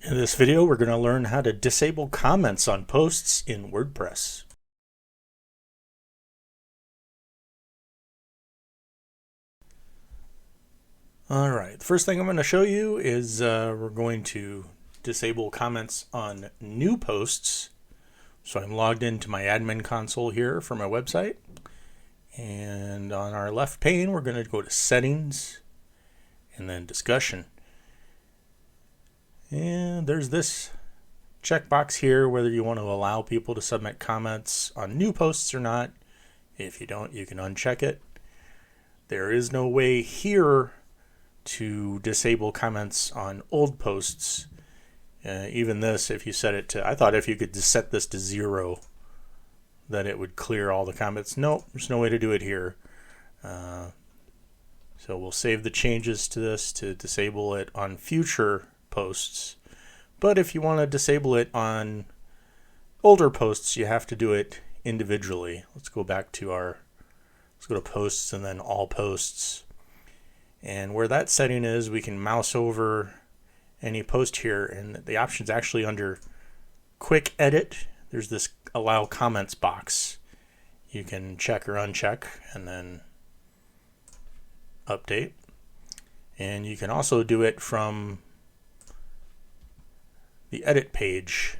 In this video, we're going to learn how to disable comments on posts in WordPress. Alright, the first thing I'm going to show you is we're going to disable comments on new posts. So I'm logged into my admin console here for my website. And on our left pane, we're going to go to Settings and then Discussion. And there's this checkbox here, whether you want to allow people to submit comments on new posts or not. If you don't, you can uncheck it. There is no way here to disable comments on old posts. Even this, if you set it to, I thought if you could just set this to 0, that it would clear all the comments. Nope, there's no way to do it here. So we'll save the changes to this to disable it on future posts. But if you want to disable it on older posts, you have to do it individually. Let's go back to let's go to posts and then all posts. And where that setting is, we can mouse over any post here, and the option's actually under quick edit. There's this allow comments box. You can check or uncheck and then update. And you can also do it from the edit page.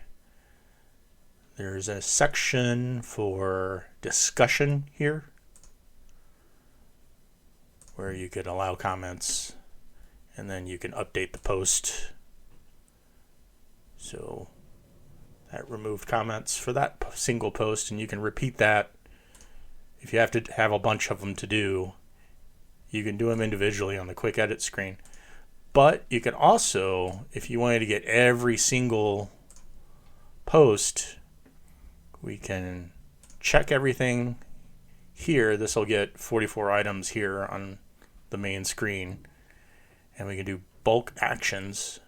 There's a section for discussion here where you could allow comments and then you can update the post. So that removed comments for that single post, and you can repeat that. If you have to have a bunch of them to do, you can do them individually on the quick edit screen. But you can also, if you wanted to get every single post, we can check everything here. This will get 44 items here on the main screen. And we can do bulk actions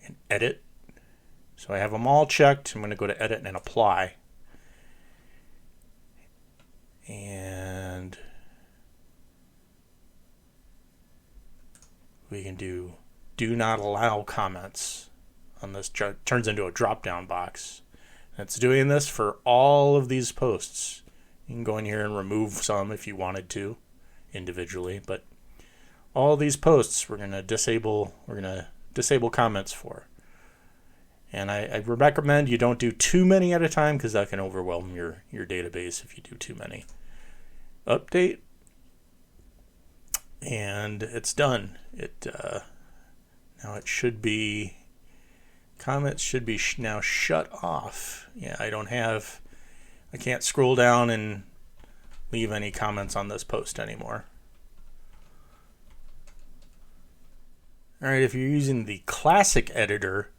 and edit. So I have them all checked. I'm going to go to edit and apply. And we can do not allow comments on this. Turns into a drop down box. And it's doing this for all of these posts. You can go in here and remove some if you wanted to individually, but all these posts we're going to disable comments for. And I recommend you don't do too many at a time, because that can overwhelm your database if you do too many. Update. And it's done. Now it should be, comments should be now shut off. Yeah, I can't scroll down and leave any comments on this post anymore. Alright, if you're using the classic editor,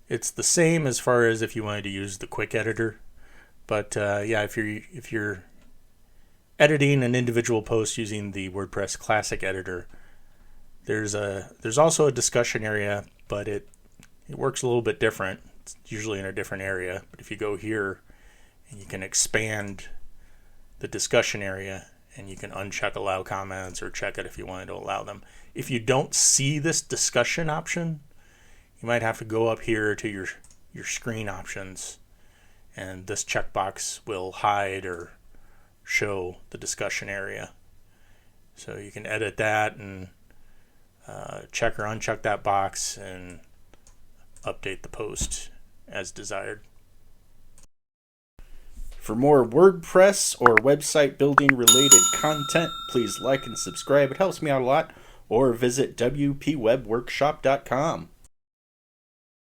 it's the same as far as if you wanted to use the quick editor. But yeah, if you're editing an individual post using the WordPress classic editor, there's also a discussion area, but it works a little bit different. It's usually in a different area. But if you go here, and you can expand the discussion area, and you can uncheck allow comments or check it if you wanted to allow them. If you don't see this discussion option, you might have to go up here to your screen options, and this checkbox will hide or show the discussion area. So you can edit that and check or uncheck that box and update the post as desired. For more WordPress or website building related content, please like and subscribe. It helps me out a lot. Or visit wpwebworkshop.com.